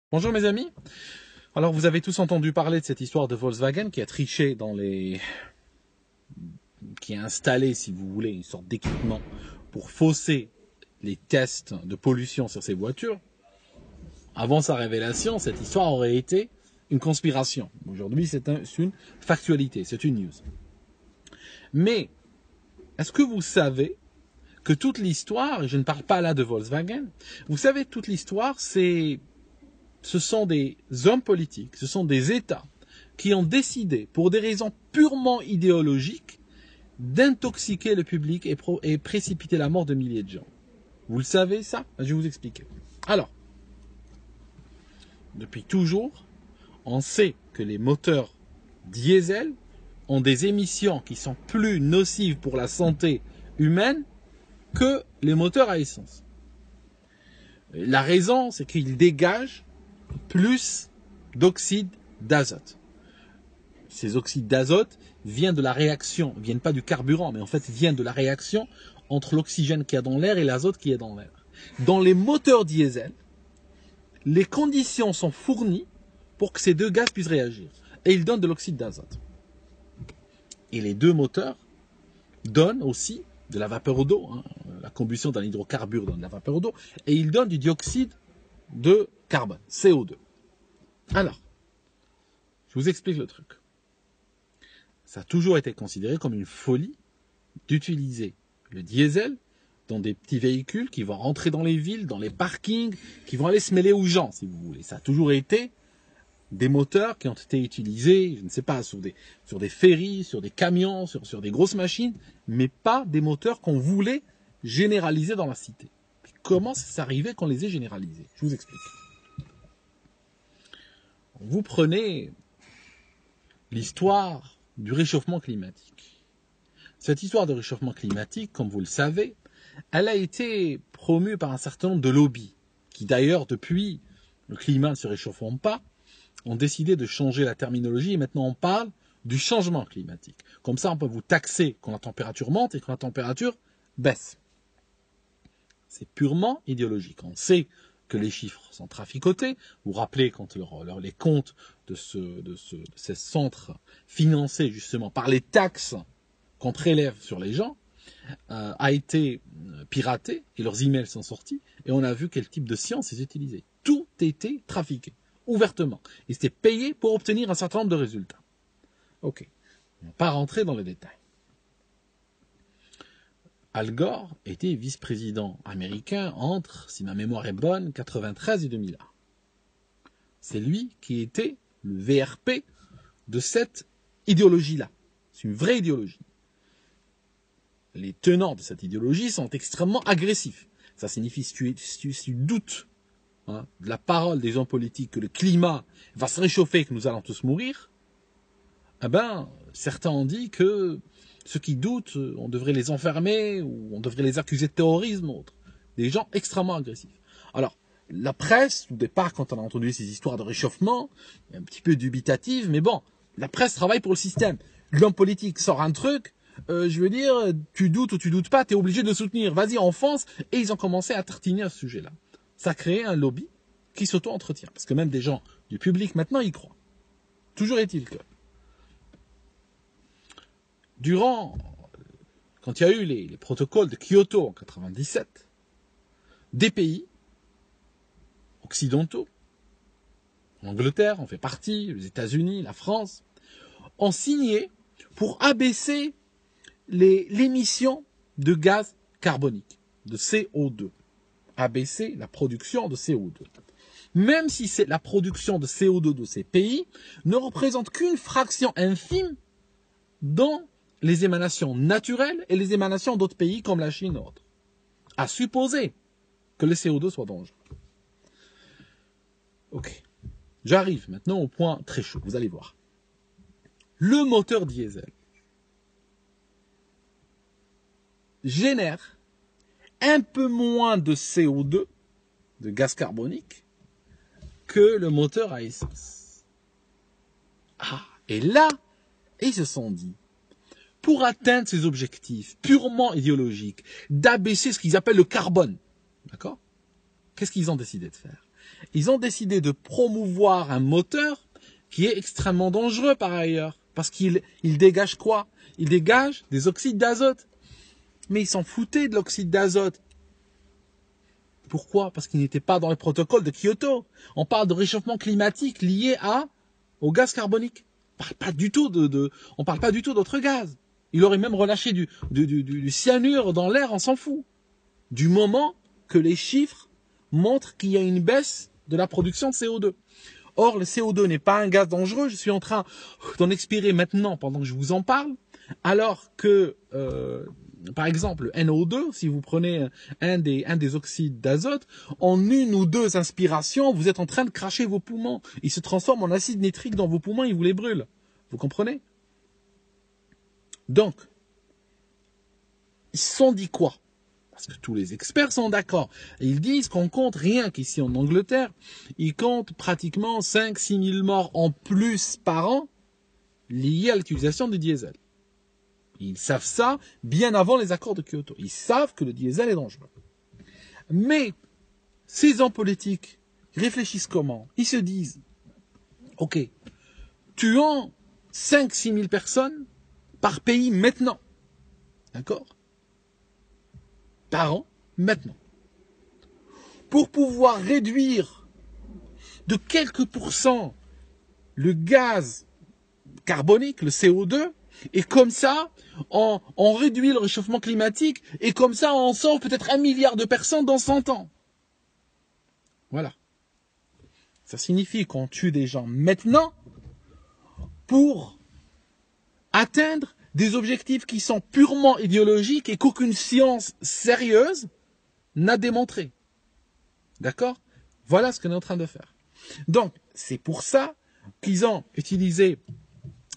Bonjour mes amis. Alors vous avez tous entendu parler de cette histoire de Volkswagen qui a triché qui a installé, si vous voulez, une sorte d'équipement pour fausser les tests de pollution sur ses voitures. Avant sa révélation, cette histoire aurait été une conspiration. Aujourd'hui, c'est une factualité, c'est une news. Mais est-ce que vous savez que toute l'histoire, et je ne parle pas là de Volkswagen, vous savez toute l'histoire, ce sont des hommes politiques, ce sont des États qui ont décidé, pour des raisons purement idéologiques, d'intoxiquer le public et précipiter la mort de milliers de gens. Vous le savez ça? Je vais vous expliquer. Alors, depuis toujours, on sait que les moteurs diesel ont des émissions qui sont plus nocives pour la santé humaine que les moteurs à essence. La raison, c'est qu'ils dégagent plus d'oxyde d'azote. Ces oxydes d'azote viennent de la réaction, viennent pas du carburant, mais en fait viennent de la réaction entre l'oxygène qu'il y a dans l'air et l'azote qui est dans l'air. Dans les moteurs diesel, les conditions sont fournies pour que ces deux gaz puissent réagir. Et ils donnent de l'oxyde d'azote. Et les deux moteurs donnent aussi de la vapeur d'eau. La combustion d'un hydrocarbure donne de la vapeur d'eau. Et ils donnent du dioxyde de carbone, CO2. Alors, je vous explique le truc. Ça a toujours été considéré comme une folie d'utiliser le diesel dans des petits véhicules qui vont rentrer dans les villes, dans les parkings, qui vont aller se mêler aux gens, si vous voulez. Ça a toujours été des moteurs qui ont été utilisés, je ne sais pas, sur des ferries, sur des camions, sur des grosses machines, mais pas des moteurs qu'on voulait généraliser dans la cité. Puis comment ça s'est arrivé qu'on les ait généralisés? Je vous explique. Vous prenez l'histoire du réchauffement climatique. Cette histoire de réchauffement climatique, comme vous le savez, elle a été promue par un certain nombre de lobbies, qui d'ailleurs, depuis le climat ne se réchauffant pas, ont décidé de changer la terminologie et maintenant on parle du changement climatique. Comme ça, on peut vous taxer quand la température monte et quand la température baisse. C'est purement idéologique. On sait que les chiffres sont traficotés. Vous vous rappelez quand les comptes de ces centres financés justement par les taxes qu'on prélève sur les gens a été piraté et leurs emails sont sortis et on a vu quel type de science ils utilisaient. Tout était trafiqué, ouvertement. Ils étaient payés pour obtenir un certain nombre de résultats. Ok, on ne va pas rentrer dans les détails. Al Gore était vice-président américain entre, si ma mémoire est bonne, 1993 et 2001. C'est lui qui était le VRP de cette idéologie-là. C'est une vraie idéologie. Les tenants de cette idéologie sont extrêmement agressifs. Ça signifie, si tu doutes de la parole des gens politiques que le climat va se réchauffer et que nous allons tous mourir, certains ont dit que ceux qui doutent, on devrait les enfermer ou on devrait les accuser de terrorisme ou autre. Des gens extrêmement agressifs. Alors, la presse, au départ, quand on a entendu ces histoires de réchauffement, est un petit peu dubitative, mais bon, la presse travaille pour le système. L'homme politique sort un truc, tu doutes ou tu doutes pas, tu es obligé de le soutenir. Vas-y, on fonce. Et ils ont commencé à tartiner à ce sujet-là. Ça a créé un lobby qui s'auto-entretient. Parce que même des gens du public, maintenant, y croient. Toujours est-il que quand il y a eu les protocoles de Kyoto en 1997, des pays occidentaux, l'Angleterre en fait partie, les États-Unis, la France, ont signé pour abaisser l'émission de gaz carbonique, de CO2. Abaisser la production de CO2. Même si la production de CO2 de ces pays ne représente qu'une fraction infime dans les émanations naturelles et les émanations d'autres pays comme la Chine ou autres. À supposer que le CO2 soit dangereux. Ok. J'arrive maintenant au point très chaud, vous allez voir. Le moteur diesel génère un peu moins de CO2, de gaz carbonique, que le moteur à essence. Et là, ils se sont dit, pour atteindre ces objectifs purement idéologiques, d'abaisser ce qu'ils appellent le carbone, d'accord? Qu'est-ce qu'ils ont décidé de faire? ils ont décidé de promouvoir un moteur qui est extrêmement dangereux par ailleurs. Parce qu'il dégage quoi? Il dégage des oxydes d'azote. Mais ils s'en foutaient de l'oxyde d'azote. Pourquoi? Parce qu'il n'était pas dans le protocole de Kyoto. On parle de réchauffement climatique lié au gaz carbonique. On parle pas du tout d'autres gaz. Il aurait même relâché du cyanure dans l'air, on s'en fout. Du moment que les chiffres montrent qu'il y a une baisse de la production de CO2. Or, le CO2 n'est pas un gaz dangereux. Je suis en train d'en expirer maintenant pendant que je vous en parle. Alors que, par exemple, NO2, si vous prenez un des oxydes d'azote, en 1 ou 2 inspirations, vous êtes en train de cracher vos poumons. Il se transforme en acide nitrique dans vos poumons et vous les brûle. Vous comprenez? Donc, ils se sont dit quoi? Parce que tous les experts sont d'accord. Ils disent qu'on compte rien qu'ici en Angleterre, ils comptent pratiquement 5-6 000 morts en plus par an liés à l'utilisation du diesel. Ils savent ça bien avant les accords de Kyoto. Ils savent que le diesel est dangereux. Mais ces hommes politiques réfléchissent comment? Ils se disent, ok, tuons 5-6 000 personnes par pays maintenant. D'accord? Par an, maintenant. Pour pouvoir réduire de quelques pourcents le gaz carbonique, le CO2, et comme ça, on réduit le réchauffement climatique, et comme ça, on sauve peut-être 1 milliard de personnes dans 100 ans. Voilà. Ça signifie qu'on tue des gens maintenant pour atteindre des objectifs qui sont purement idéologiques et qu'aucune science sérieuse n'a démontré. D'accord? Voilà ce qu'on est en train de faire. Donc, c'est pour ça qu'ils ont utilisé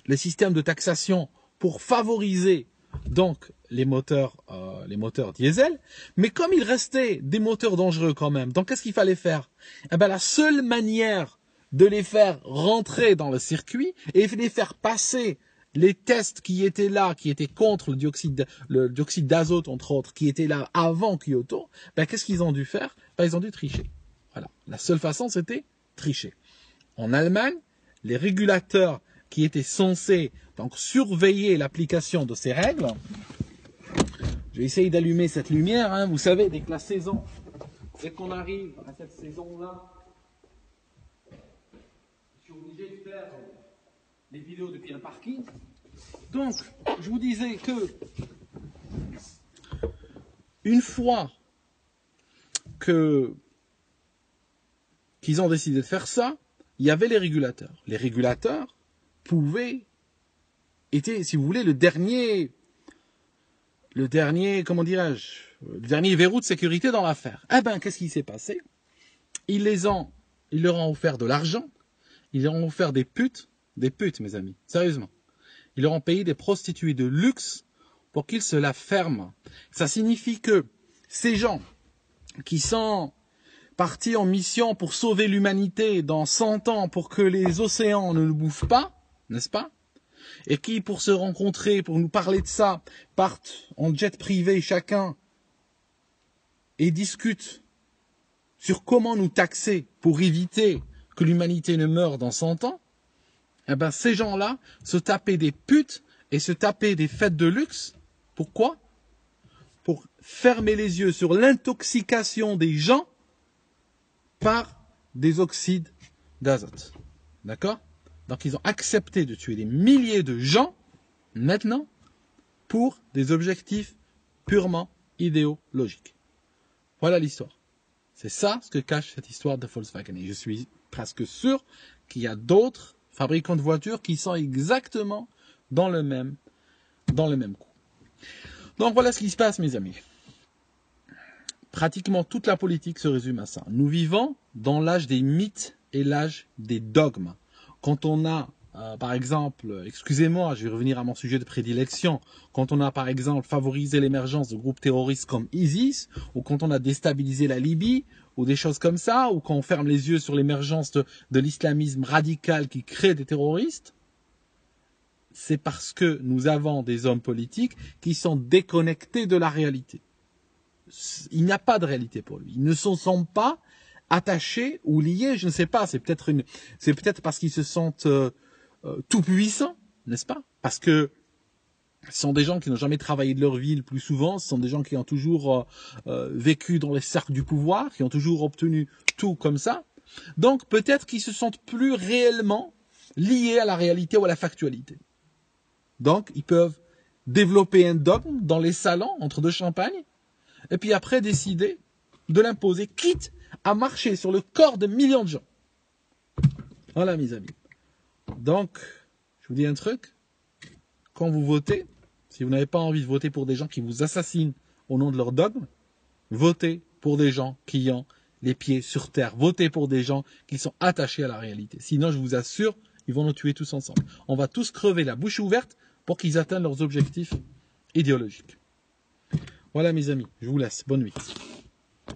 les systèmes de taxation pour favoriser donc les moteurs diesel, mais comme il restait des moteurs dangereux quand même, donc qu'est-ce qu'il fallait faire? Eh ben, la seule manière de les faire rentrer dans le circuit et de les faire passer les tests qui étaient là, qui étaient contre le dioxyde d'azote, entre autres, qui étaient là avant Kyoto, ben, qu'est-ce qu'ils ont dû faire? Ben, ils ont dû tricher. Voilà. La seule façon, c'était tricher. En Allemagne, les régulateurs qui étaient censés donc surveiller l'application de ces règles, je vais essayer d'allumer cette lumière, hein, vous savez, dès qu'on arrive à cette saison-là, je suis obligé de faire les vidéos depuis un parking. Donc, je vous disais que une fois qu'ils ont décidé de faire ça, il y avait les régulateurs. Les régulateurs étaient, si vous voulez, le dernier, comment dirais-je, le dernier verrou de sécurité dans l'affaire. Eh ben, qu'est-ce qui s'est passé? Ils leur ont offert de l'argent, ils leur ont offert des putes, mes amis, sérieusement. Ils leur ont payé des prostituées de luxe pour qu'ils se la ferment. Ça signifie que ces gens qui sont partis en mission pour sauver l'humanité dans 100 ans pour que les océans ne le bouffent pas, n'est-ce pas? Et qui, pour se rencontrer, pour nous parler de ça, partent en jet privé chacun et discutent sur comment nous taxer pour éviter que l'humanité ne meure dans 100 ans, eh ben, ces gens-là se tapaient des putes et se tapaient des fêtes de luxe. Pourquoi? Pour fermer les yeux sur l'intoxication des gens par des oxydes d'azote. D'accord? Donc ils ont accepté de tuer des milliers de gens, maintenant, pour des objectifs purement idéologiques. Voilà l'histoire. C'est ça ce que cache cette histoire de Volkswagen. Et je suis presque sûr qu'il y a d'autres fabricants de voitures qui sont exactement dans le même coup. Donc voilà ce qui se passe, mes amis. Pratiquement toute la politique se résume à ça. Nous vivons dans l'âge des mythes et l'âge des dogmes. Quand on a, par exemple, excusez-moi, je vais revenir à mon sujet de prédilection, quand on a, par exemple, favorisé l'émergence de groupes terroristes comme ISIS, ou quand on a déstabilisé la Libye, ou des choses comme ça, ou quand on ferme les yeux sur l'émergence de l'islamisme radical qui crée des terroristes, c'est parce que nous avons des hommes politiques qui sont déconnectés de la réalité. Il n'y a pas de réalité pour lui. Ils ne se sentent pas attachés ou liés, je ne sais pas. C'est peut-être parce qu'ils se sentent tout puissants, n'est-ce pas? Parce que ce sont des gens qui n'ont jamais travaillé de leur vie le plus souvent, ce sont des gens qui ont toujours vécu dans les cercles du pouvoir, qui ont toujours obtenu tout comme ça. Donc peut-être qu'ils se sentent plus réellement liés à la réalité ou à la factualité. Donc ils peuvent développer un dogme dans les salons entre deux champagnes, et puis après décider de l'imposer, quitte à marcher sur le corps de millions de gens. Voilà mes amis. Donc, je vous dis un truc, quand vous votez, si vous n'avez pas envie de voter pour des gens qui vous assassinent au nom de leur dogme, votez pour des gens qui ont les pieds sur terre. Votez pour des gens qui sont attachés à la réalité. Sinon, je vous assure, ils vont nous tuer tous ensemble. On va tous crever la bouche ouverte pour qu'ils atteignent leurs objectifs idéologiques. Voilà mes amis, je vous laisse. Bonne nuit.